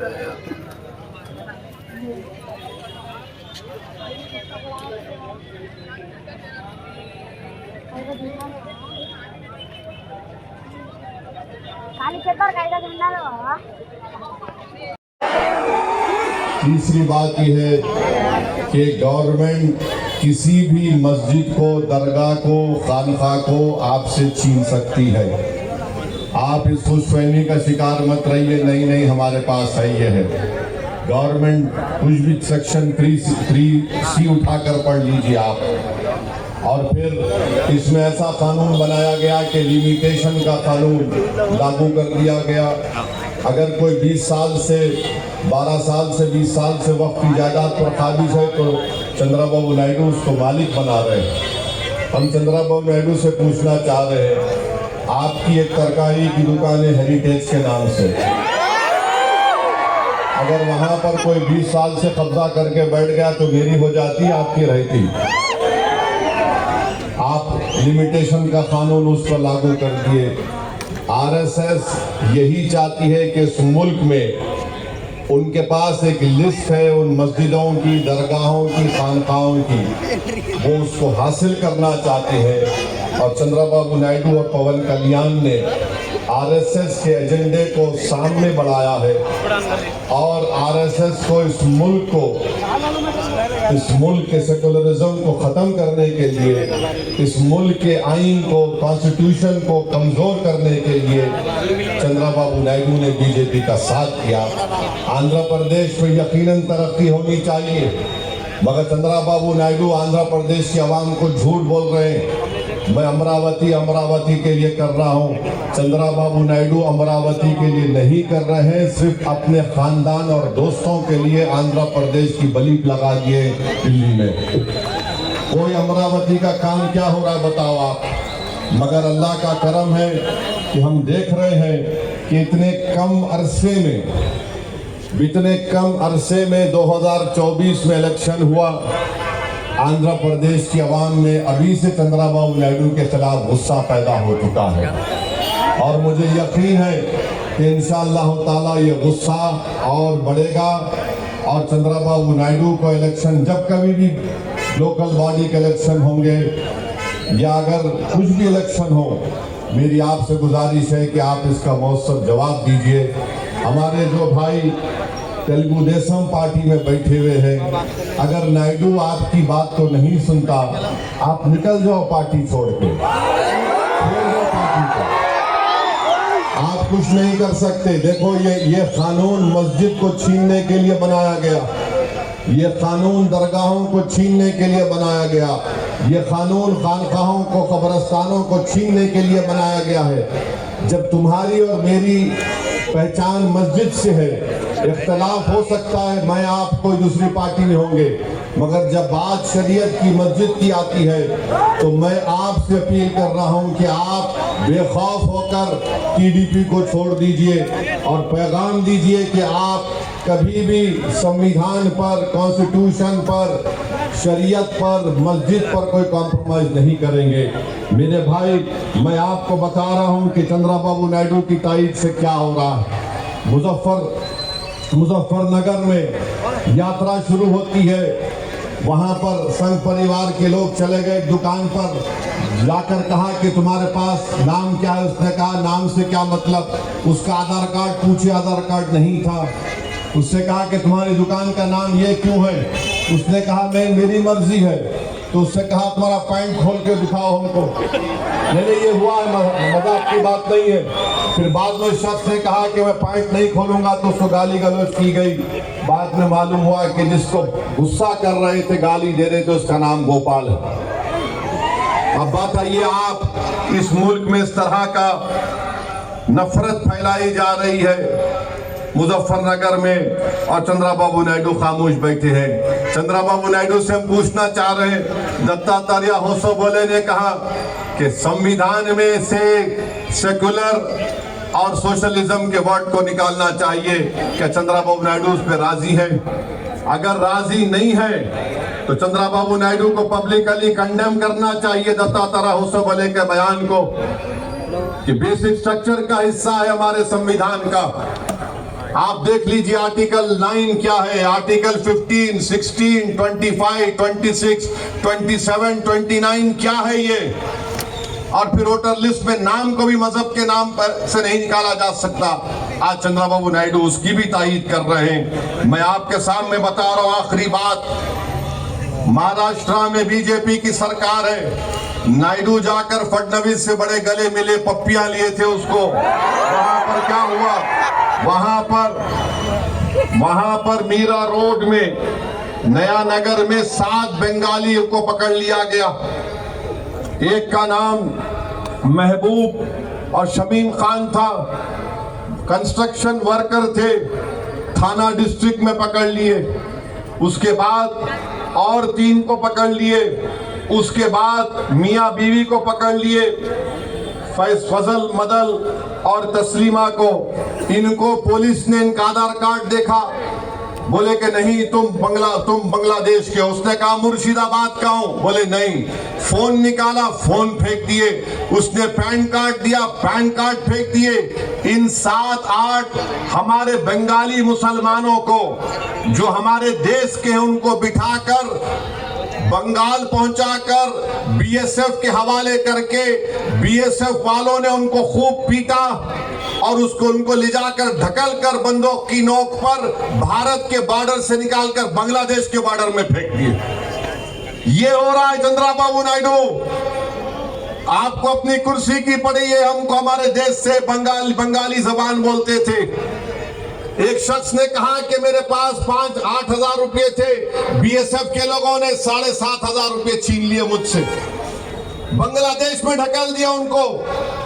रहे हैं। तीसरी बात यह है कि गवर्नमेंट किसी भी मस्जिद को, दरगाह को, खानका को आपसे छीन सकती है। आप इस खुशफहमी का शिकार मत रहिए, नहीं हमारे पास है ये है। गवर्नमेंट कुछ भी सेक्शन 3C उठाकर पढ़ लीजिए आप। और फिर इसमें ऐसा कानून बनाया गया कि लिमिटेशन का कानून लागू कर दिया गया। अगर कोई 20 साल से 12 साल से 20 साल से वक्त की जायदाद पर काबिज है तो चंद्रबाबू नायडू उसको मालिक बना रहे हैं। हम चंद्रबाबू नायडू से पूछना चाह रहे हैं, आपकी एक तरकारी की दुकान है हेरिटेज के नाम से, अगर वहां पर कोई 20 साल से कब्जा करके बैठ गया तो मेरी हो जाती, आपकी रहती। आप लिमिटेशन का कानून उस पर लागू कर दिए। आरएसएस यही चाहती है कि इस मुल्क में उनके पास एक लिस्ट है उन मस्जिदों की, दरगाहों की, खानकाहों की, वो उसको हासिल करना चाहते हैं। और चंद्रबाबू नायडू और पवन कल्याण ने आरएसएस के एजेंडे को सामने बढ़ाया है और आरएसएस को इस मुल्क के सेकुलरिज्म को ख़त्म करने के लिए, इस मुल्क के आइन को, कॉन्स्टिट्यूशन को कमज़ोर करने के लिए चंद्रबाबू नायडू ने बीजेपी का साथ किया। आंध्र प्रदेश में यकीनन तरक्की होनी चाहिए, मगर चंद्रबाबू नायडू आंध्र प्रदेश की आवाम को झूठ बोल रहे हैं। मैं अमरावती के लिए कर रहा हूँ। चंद्रबाबू नायडू अमरावती के लिए नहीं कर रहे हैं, सिर्फ अपने खानदान और दोस्तों के लिए आंध्र प्रदेश की बली लगा दिए दिल्ली में। कोई अमरावती का काम क्या हो रहा है बताओ आप। मगर अल्लाह का करम है कि हम देख रहे हैं कि इतने कम अरसे में 2024 में इलेक्शन हुआ। आंध्र प्रदेश की आवाम में अभी से चंद्रबाबू नायडू के खिलाफ गुस्सा पैदा हो चुका है और मुझे यकीन है कि इंशाअल्लाह ताला ये गुस्सा और बढ़ेगा और चंद्रबाबू नायडू को इलेक्शन, जब कभी भी लोकल बॉडी के इलेक्शन होंगे या अगर कुछ भी इलेक्शन हो, मेरी आपसे गुजारिश है कि आप इसका मौसम जवाब दीजिए। हमारे जो भाई तेलुगु देशम पार्टी में बैठे हुए हैं, अगर नायडू आपकी बात को नहीं सुनता, आप निकल जाओ पार्टी छोड़ के, आप कुछ नहीं कर सकते। देखो ये कानून मस्जिद को छीनने के लिए बनाया गया, ये कानून दरगाहों को छीनने के लिए बनाया गया, ये कानून खानकाहों को, कब्रिस्तानों को छीनने के लिए बनाया गया है। जब तुम्हारी और मेरी पहचान मस्जिद से है, इख्तलाफ हो सकता है, मैं आप कोई दूसरी पार्टी में होंगे, मगर जब बात शरीयत की, मस्जिद की आती है तो मैं आपसे अपील कर रहा हूं कि आप बेखौफ होकर टीडीपी को छोड़ दीजिए और पैगाम दीजिए कि आप कभी भी संविधान पर, कॉन्स्टिट्यूशन पर, शरीयत पर, मस्जिद पर कोई कॉम्प्रोमाइज नहीं करेंगे। मेरे भाई, मैं आपको बता रहा हूं कि चंद्रबाबू नायडू की तारीख से क्या हो रहा है। मुजफ्फरनगर में यात्रा शुरू होती है, वहां पर संघ परिवार के लोग चले गए दुकान पर, जाकर कहा कि तुम्हारे पास नाम क्या है। उसने कहा नाम से क्या मतलब। उसका आधार कार्ड पूछे, आधार कार्ड नहीं था। उससे कहा कि तुम्हारी दुकान का नाम ये क्यों है। उसने कहा मेरी मर्जी है। तो उससे कहा तुम्हारा पैंट खोल के दिखाओ हमको। नहीं ये हुआ है, मजाक की बात नहीं है। फिर बाद में शख्स ने कहा कि मैं पैंट नहीं खोलूंगा, तो उसको गाली गलौज की गई। बाद में मालूम हुआ कि जिसको गुस्सा कर रहे थे, गाली दे रहे थे, उसका नाम गोपाल है। अब बताइए आप, इस मुल्क में इस तरह का नफरत फैलाई जा रही है मुजफ्फरनगर में, और चंद्रबाबू नायडू खामोश बैठे हैं। चंद्रबाबू नायडू से हम पूछना चाह रहे हैं, दत्तात्रेय होसोबोले ने कहा कि संविधान में से सेकुलर और सोशलिज्म के वर्ड को निकालना चाहिए। क्या चंद्रबाबू नायडू उस पर राजी है? अगर राजी नहीं है तो चंद्रबाबू नायडू को पब्लिकली कंडेम करना चाहिए दत्तात्रेय होसोबोले के बयान को कि बेसिक स्ट्रक्चर का हिस्सा है हमारे संविधान का। आप देख लीजिए आर्टिकल 9 क्या है, आर्टिकल 15, 16, 25, 26, 27, 29 क्या है ये। और फिर वोटर लिस्ट में नाम को भी मजहब के नाम पर से नहीं निकाला जा सकता। आज चंद्रबाबू नायडू उसकी भी तायीद कर रहे हैं। मैं आपके सामने बता रहा हूं आखिरी बात, महाराष्ट्र में बीजेपी की सरकार है। नायडू जाकर फडणवीस से बड़े गले मिले, पप्पियां लिए थे उसको। वहां पर क्या हुआ, वहां पर मीरा रोड में नया नगर में 7 बंगालियों को पकड़ लिया गया। एक का नाम महबूब और शमीम खान था, कंस्ट्रक्शन वर्कर थे, थाना डिस्ट्रिक्ट में पकड़ लिए। उसके बाद और 3 को पकड़ लिए। उसके बाद मियां बीवी को पकड़ लिए, फजल, मदल और तस्लीमा को। इनको पुलिस ने इनका आधार कार्ड देखा, बोले कि नहीं तुम बांग्लादेश के हो। उसने कहा मुर्शिदाबाद का हूं, बोले नहीं। फोन निकाला, फोन फेंक दिए। उसने पैन कार्ड दिया, पैन कार्ड फेंक दिए। इन 7-8 हमारे बंगाली मुसलमानों को जो हमारे देश के हैं उनको बिठाकर बंगाल पहुंचाकर बीएसएफ के हवाले करके बीएसएफ वालों ने उनको खूब पीटा और उनको ले जाकर ढकल कर बंदूक की नोक पर भारत के बॉर्डर से निकालकर बांग्लादेश के बॉर्डर में फेंक दिए। ये हो रहा है चंद्रबाबू नायडू। आपको अपनी कुर्सी की पड़ी है, हमको हमारे देश से बंगाली जबान बोलते थे। एक शख्स ने कहा कि मेरे पास 5-8 हजार रुपए थे, बीएसएफ के लोगों ने 7,500 रुपए छीन लिए मुझसे, बांग्लादेश में ढकल दिया उनको।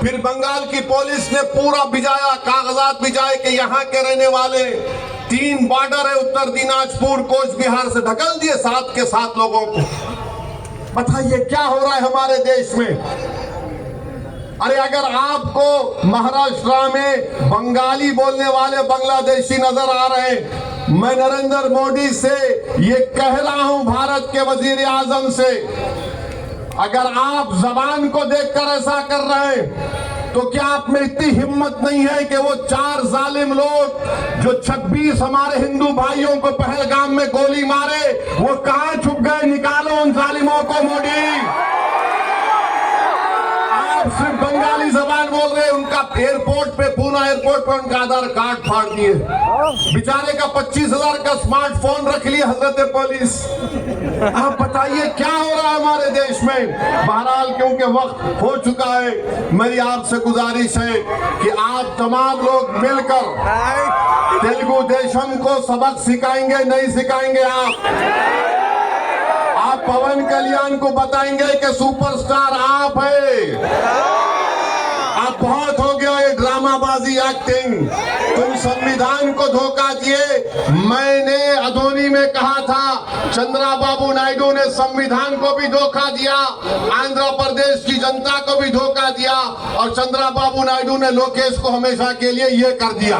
फिर बंगाल की पुलिस ने पूरा भिजाया, कागजात भिजाए कि यहाँ के रहने वाले 3 बॉर्डर है, उत्तर दिनाजपुर, कोच बिहार से ढकल दिए 7 के 7 लोगों को। बताइए क्या हो रहा है हमारे देश में। अरे अगर आपको महाराष्ट्र में बंगाली बोलने वाले बांग्लादेशी नजर आ रहे हैं, मैं नरेंद्र मोदी से ये कह रहा हूं, भारत के वजीर आजम से, अगर आप जबान को देखकर ऐसा कर रहे हैं तो क्या आप में इतनी हिम्मत नहीं है कि वो 4 जालिम लोग जो 26 हमारे हिंदू भाइयों को पहलगाम में गोली मारे, वो कहां छुप गए? निकालो उन जालिमों को मोदी। आप सिर्फ बंगाली जबान बोल रहे हैं। उनका एयरपोर्ट पे, पूना एयरपोर्ट पे उनका आधार कार्ड फाड़ दिए। बेचारे का 25,000 का स्मार्टफोन रख लिया हजरत पुलिस। आप बताइए क्या हो रहा है हमारे देश में। बहरहाल क्योंकि वक्त हो चुका है, मेरी आपसे गुजारिश है कि आप तमाम लोग मिलकर तेलुगु देशम को सबक सिखाएंगे, नहीं सिखाएंगे आप पवन कल्याण को बताएंगे कि सुपरस्टार आप है। आप बहुत हो गया ये ड्रामाबाजी, एक्टिंग। तुम संविधान को धोखा दिए। मैंने अधोनी में कहा था, चंद्रबाबू नायडू ने संविधान को भी धोखा दिया, आंध्र प्रदेश की जनता को भी धोखा दिया, और चंद्रबाबू नायडू ने लोकेश को हमेशा के लिए ये कर दिया।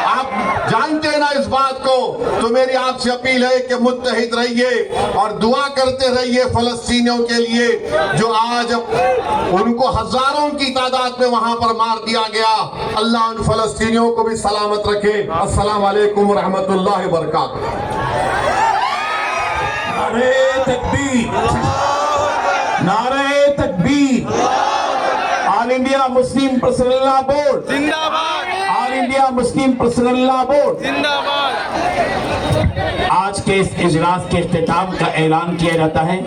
आप जानते हैं ना इस बात को। तो मेरी आपसे अपील है कि मुत्तहिद रहिए और दुआ करते रहिए फलस्तीनियों के लिए, जो आज उनको हजारों की तादाद में वहां पर मार दिया गया। अल्लाह उन फलस्तीनियों को भी सलामत रखे। अस्सलाम वालेकुम रहमतुल्लाहि व बरकातहू। नारे तकबीर, नारे तकबीर। All India Muslim personal law board जिंदाबाद, all India Muslim personal law board जिंदाबाद। आज के इस इजलास के इख्तिताम का ऐलान किया जाता है।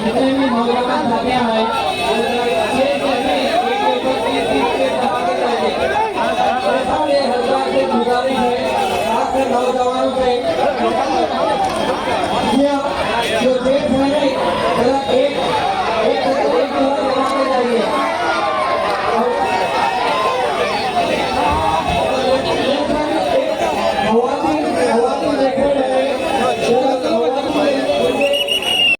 जितने भी नौजवान साथियां हैं